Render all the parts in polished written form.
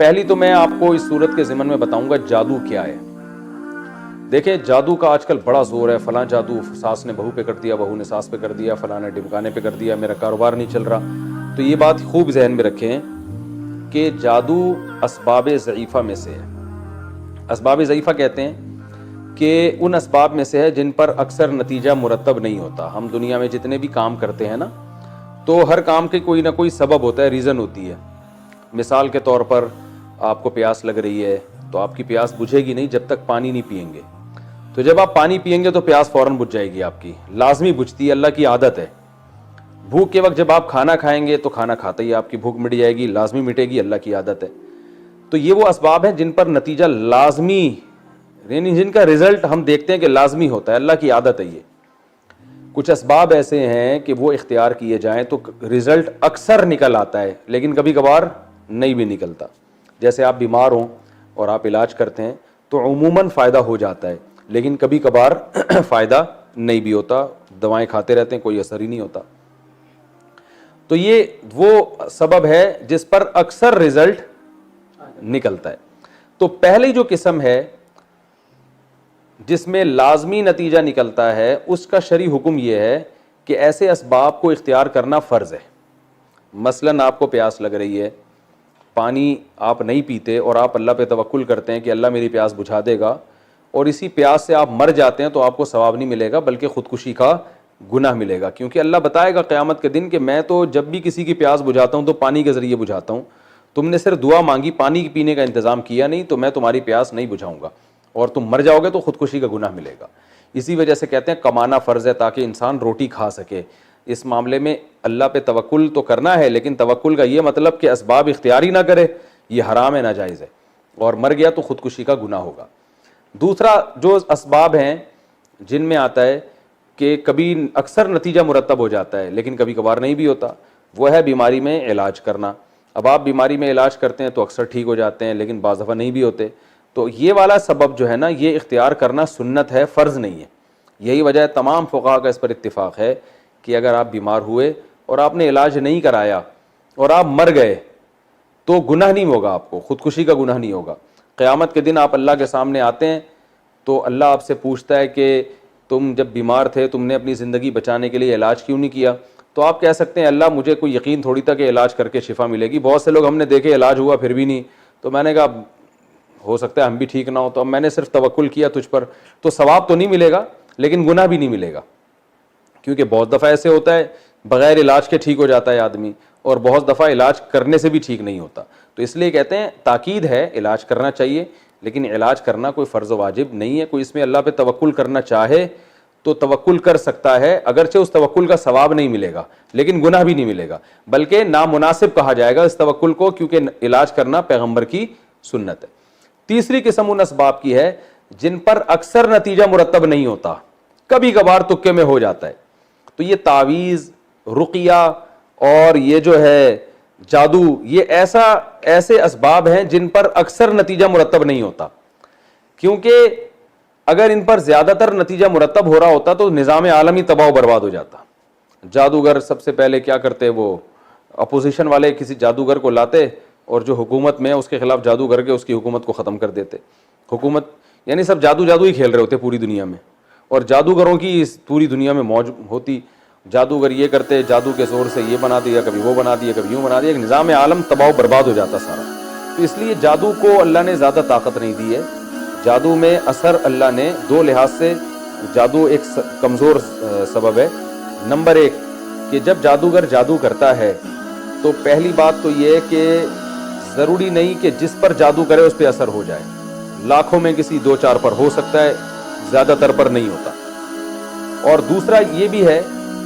پہلی تو میں آپ کو اس صورت کے ضمن میں بتاؤں گا جادو کیا ہے. دیکھیں جادو کا آج کل بڑا زور ہے، فلاں جادو ساس نے بہو پہ کر دیا، بہو نے ساس پہ کر دیا، فلاں نے ڈمکانے پہ کر دیا، میرا کاروبار نہیں چل رہا. تو یہ بات خوب ذہن میں رکھیں کہ جادو اسباب ضعیفہ میں سے ہے. اسباب ضعیفہ کہتے ہیں کہ ان اسباب میں سے ہے جن پر اکثر نتیجہ مرتب نہیں ہوتا. ہم دنیا میں جتنے بھی کام کرتے ہیں نا، تو ہر کام کے کوئی نہ کوئی سبب ہوتا ہے، ریزن ہوتی ہے. مثال کے طور پر آپ کو پیاس لگ رہی ہے تو آپ کی پیاس بجھے گی نہیں جب تک پانی نہیں پئیں گے. تو جب آپ پانی پئیں گے تو پیاس فوراً بجھ جائے گی، آپ کی لازمی بجھتی ہے، اللہ کی عادت ہے. بھوک کے وقت جب آپ کھانا کھائیں گے تو کھانا کھاتے ہی آپ کی بھوک مٹ جائے گی، لازمی مٹے گی، اللہ کی عادت ہے. تو یہ وہ اسباب ہیں جن پر نتیجہ لازمی، یعنی جن کا رزلٹ ہم دیکھتے ہیں کہ لازمی ہوتا ہے، اللہ کی عادت ہے. یہ کچھ اسباب ایسے ہیں کہ وہ اختیار کیے جائیں تو رزلٹ اکثر نکل آتا ہے، لیکن کبھی کبھار نہیں بھی نکلتا. جیسے آپ بیمار ہوں اور آپ علاج کرتے ہیں تو عموماً فائدہ ہو جاتا ہے، لیکن کبھی کبھار فائدہ نہیں بھی ہوتا، دوائیں کھاتے رہتے ہیں کوئی اثر ہی نہیں ہوتا. تو یہ وہ سبب ہے جس پر اکثر رزلٹ نکلتا ہے. تو پہلی جو قسم ہے جس میں لازمی نتیجہ نکلتا ہے، اس کا شرعی حکم یہ ہے کہ ایسے اسباب کو اختیار کرنا فرض ہے. مثلاً آپ کو پیاس لگ رہی ہے، پانی آپ نہیں پیتے اور آپ اللہ پہ توکل کرتے ہیں کہ اللہ میری پیاس بجھا دے گا، اور اسی پیاس سے آپ مر جاتے ہیں تو آپ کو ثواب نہیں ملے گا بلکہ خودکشی کا گناہ ملے گا. کیونکہ اللہ بتائے گا قیامت کے دن کہ میں تو جب بھی کسی کی پیاس بجھاتا ہوں تو پانی کے ذریعے بجھاتا ہوں، تم نے صرف دعا مانگی، پانی پینے کا انتظام کیا نہیں، تو میں تمہاری پیاس نہیں بجھاؤں گا اور تم مر جاؤ گے تو خودکشی کا گناہ ملے گا. اسی وجہ سے کہتے ہیں کمانا فرض ہے تاکہ انسان روٹی کھا سکے. اس معاملے میں اللہ پہ توکل تو کرنا ہے، لیکن توکل کا یہ مطلب کہ اسباب اختیاری نہ کرے، یہ حرام ہے، ناجائز ہے، اور مر گیا تو خودکشی کا گناہ ہوگا. دوسرا جو اسباب ہیں جن میں آتا ہے کہ کبھی اکثر نتیجہ مرتب ہو جاتا ہے لیکن کبھی کبھار نہیں بھی ہوتا، وہ ہے بیماری میں علاج کرنا. اب آپ بیماری میں علاج کرتے ہیں تو اکثر ٹھیک ہو جاتے ہیں لیکن بعض دفعہ نہیں بھی ہوتے. تو یہ والا سبب جو ہے نا، یہ اختیار کرنا سنت ہے، فرض نہیں ہے. یہی وجہ ہے تمام فقہا کا اس پر اتفاق ہے کہ اگر آپ بیمار ہوئے اور آپ نے علاج نہیں کرایا اور آپ مر گئے تو گناہ نہیں ہوگا، آپ کو خودکشی کا گناہ نہیں ہوگا. قیامت کے دن آپ اللہ کے سامنے آتے ہیں تو اللہ آپ سے پوچھتا ہے کہ تم جب بیمار تھے تم نے اپنی زندگی بچانے کے لیے علاج کیوں نہیں کیا؟ تو آپ کہہ سکتے ہیں اللہ مجھے کوئی یقین تھوڑی تھا کہ علاج کر کے شفا ملے گی، بہت سے لوگ ہم نے دیکھے علاج ہوا پھر بھی نہیں، تو میں نے کہا ہو سکتا ہے ہم بھی ٹھیک نہ ہو، تو اب میں نے صرف توکل کیا تجھ پر. تو ثواب تو نہیں ملے گا لیکن گناہ بھی نہیں ملے گا، کیونکہ بہت دفعہ ایسے ہوتا ہے بغیر علاج کے ٹھیک ہو جاتا ہے آدمی، اور بہت دفعہ علاج کرنے سے بھی ٹھیک نہیں ہوتا. تو اس لیے کہتے ہیں تاکید ہے، علاج کرنا چاہیے، لیکن علاج کرنا کوئی فرض و واجب نہیں ہے. کوئی اس میں اللہ پہ توکل کرنا چاہے تو توکل کر سکتا ہے، اگرچہ اس توکل کا ثواب نہیں ملے گا لیکن گناہ بھی نہیں ملے گا، بلکہ نامناسب کہا جائے گا اس توکل کو، کیونکہ علاج کرنا پیغمبر کی سنت ہے. تیسری قسم ان اسباب کی ہے جن پر اکثر نتیجہ مرتب نہیں ہوتا، کبھی کبھار تکے میں ہو جاتا ہے. تو یہ تعویذ، رقیہ اور یہ جو ہے جادو، یہ ایسے اسباب ہیں جن پر اکثر نتیجہ مرتب نہیں ہوتا. کیونکہ اگر ان پر زیادہ تر نتیجہ مرتب ہو رہا ہوتا تو نظام عالمی تباہ و برباد ہو جاتا. جادوگر سب سے پہلے کیا کرتے، وہ اپوزیشن والے کسی جادوگر کو لاتے اور جو حکومت میں اس کے خلاف جادو کر کے اس کی حکومت کو ختم کر دیتے. حکومت یعنی سب جادو ہی کھیل رہے ہوتے پوری دنیا میں، اور جادوگروں کی اس پوری دنیا میں موج ہوتی. جادوگر یہ کرتے، جادو کے زور سے یہ بنا دیا، کبھی وہ بنا دیا، کبھی یوں بنا دیا، ایک نظام عالم تباہ و برباد ہو جاتا سارا. تو اس لیے جادو کو اللہ نے زیادہ طاقت نہیں دی ہے. جادو میں اثر اللہ نے دو لحاظ سے، جادو ایک کمزور سبب ہے. نمبر ایک کہ جب جادوگر جادو کرتا ہے تو پہلی بات تو یہ ہے کہ ضروری نہیں کہ جس پر جادو کرے اس پہ اثر ہو جائے. لاکھوں میں کسی دو چار پر ہو سکتا ہے، زیادہ تر پر نہیں ہوتا. اور دوسرا یہ بھی ہے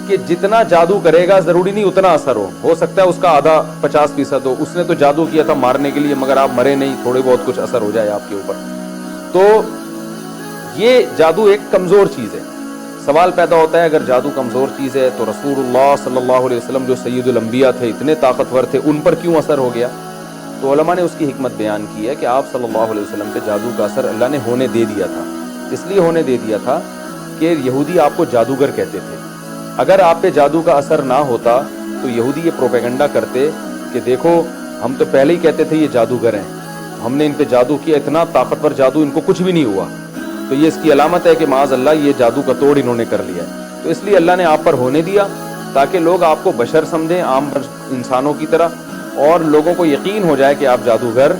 کہ جتنا جادو کرے گا ضروری نہیں اتنا اثر ہو سکتا ہے اس کا آدھا 50% ہو. اس نے تو جادو کیا تھا مارنے کے لیے مگر آپ مرے نہیں، تھوڑے بہت کچھ اثر ہو جائے آپ کے اوپر. تو یہ جادو ایک کمزور چیز ہے. سوال پیدا ہوتا ہے اگر جادو کمزور چیز ہے تو رسول اللہ صلی اللہ علیہ وسلم جو سید الانبیاء تھے، اتنے طاقتور تھے، ان پر کیوں اثر ہو گیا؟ تو علماء نے اس کی حکمت بیان کی ہے کہ آپ صلی اللہ علیہ وسلم پہ جادو کا اثر اللہ نے ہونے دے دیا تھا. اس لیے ہونے دے دیا تھا کہ یہودی آپ کو جادوگر کہتے تھے. اگر آپ پہ جادو کا اثر نہ ہوتا تو یہودی یہ پروپیگنڈا کرتے کہ دیکھو ہم تو پہلے ہی کہتے تھے یہ جادوگر ہیں، ہم نے ان پہ جادو کیا, اتنا طاقتور جادو, ان کو کچھ بھی نہیں ہوا, تو یہ اس کی علامت ہے کہ معاذ اللہ یہ جادو کا توڑ انہوں نے کر لیا ہے. تو اس لیے اللہ نے آپ پر ہونے دیا تاکہ لوگ آپ کو بشر سمجھیں, عام انسانوں کی طرح, اور لوگوں کو یقین ہو جائے کہ آپ جادوگر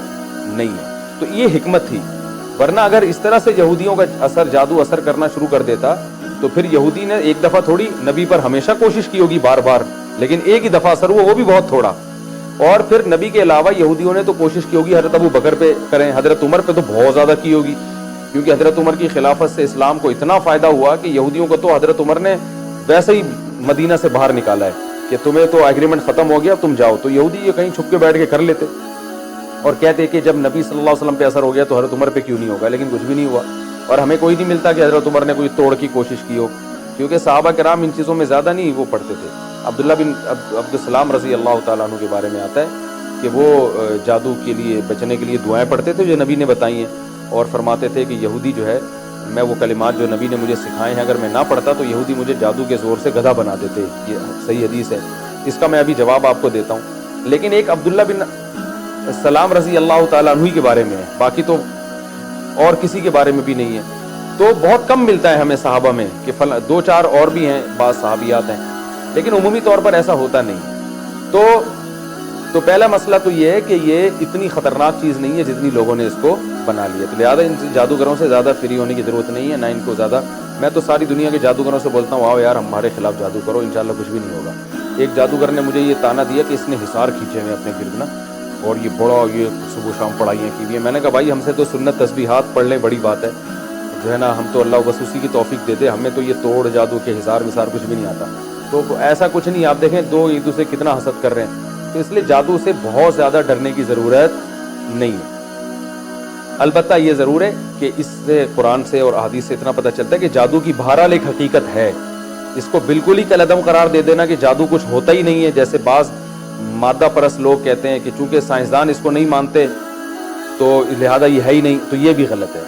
نہیں ہیں. تو یہ حکمت تھی. ورنہ اگر اس طرح سے یہودیوں کا جادو اثر کرنا شروع کر دیتا تو پھر یہودی نے ایک دفعہ تھوڑی, نبی پر ہمیشہ کوشش کی ہوگی بار بار, لیکن ایک ہی دفعہ اثر ہوا, وہ بھی بہت تھوڑا. اور پھر نبی کے علاوہ یہودیوں نے تو کوشش کی ہوگی حضرت ابو بکر پہ کریں, حضرت عمر پہ تو بہت زیادہ کی ہوگی, کیونکہ حضرت عمر کی خلافت سے اسلام کو اتنا فائدہ ہوا کہ یہودیوں کو تو حضرت عمر نے ویسے ہی مدینہ سے باہر نکالا ہے کہ تمہیں تو ایگریمنٹ ختم ہو گیا, تم جاؤ. تو یہودی یہ کہیں چھپ کے بیٹھ کے کر لیتے اور کہتے کہ جب نبی صلی اللہ علیہ وسلم پہ اثر ہو گیا تو حضرت عمر پہ کیوں نہیں ہوگا, لیکن کچھ بھی نہیں ہوا. اور ہمیں کوئی نہیں ملتا کہ حضرت عمر نے کوئی توڑ کی کوشش کی ہو, کیونکہ صحابہ کرام ان چیزوں میں زیادہ نہیں وہ پڑھتے تھے. عبداللہ بن عبدالسلام رضی اللہ تعالیٰ عنہ کے بارے میں آتا ہے کہ وہ جادو کے لیے بچنے کے لیے دعائیں پڑھتے تھے جو نبی نے بتائی ہیں, اور فرماتے تھے کہ یہودی جو ہے, میں وہ کلمات جو نبی نے مجھے سکھائے ہیں اگر میں نہ پڑھتا تو یہودی مجھے جادو کے زور سے گدھا بنا دیتے. یہ صحیح حدیث ہے, اس کا میں ابھی جواب آپ کو دیتا ہوں. لیکن ایک عبداللہ بن سلام رضی اللہ تعالیٰ عنہ کے بارے میں ہے, باقی تو اور کسی کے بارے میں بھی نہیں ہے. تو بہت کم ملتا ہے ہمیں صحابہ میں کہ دو چار اور بھی ہیں, بعض صحابیات ہیں, لیکن عمومی طور پر ایسا ہوتا نہیں. تو پہلا مسئلہ تو یہ ہے کہ یہ اتنی خطرناک چیز نہیں ہے جتنی لوگوں نے اس کو بنا لیا. تو لہٰذا ان جادوگروں سے زیادہ فری ہونے کی ضرورت نہیں ہے, نہ ان کو زیادہ. میں تو ساری دنیا کے جادوگروں سے بولتا ہوں, آؤ یار ہمارے خلاف جادو کرو, انشاءاللہ کچھ بھی نہیں ہوگا. ایک جادوگر نے مجھے یہ تانا دیا کہ اس نے حصار کھینچے ہوئے اپنے گرد نا, اور یہ بڑا یہ صبح شام پڑھائیاں کی ہوئی ہیں. میں نے کہا بھائی ہم سے تو سنت تسبیحات پڑھ لیں بڑی بات ہے جو ہے نا, ہم تو اللہ بس اسی کی توفیق دے دے, ہمیں تو یہ توڑ جادو کے حصار وصار کچھ بھی نہیں آتا. تو ایسا کچھ نہیں. آپ دیکھیں دو ایک دوسرے کتنا حسد کر رہے ہیں. تو اس لیے جادو سے بہت زیادہ ڈرنے کی ضرورت نہیں ہے. البتہ یہ ضرور ہے کہ اس سے قرآن سے اور احادیث سے اتنا پتہ چلتا ہے کہ جادو کی بہرحال ایک حقیقت ہے. اس کو بالکل ہی کالعدم قرار دے دینا کہ جادو کچھ ہوتا ہی نہیں ہے, جیسے بعض مادہ پرست لوگ کہتے ہیں کہ چونکہ سائنسدان اس کو نہیں مانتے تو لہذا یہ ہے ہی نہیں, تو یہ بھی غلط ہے.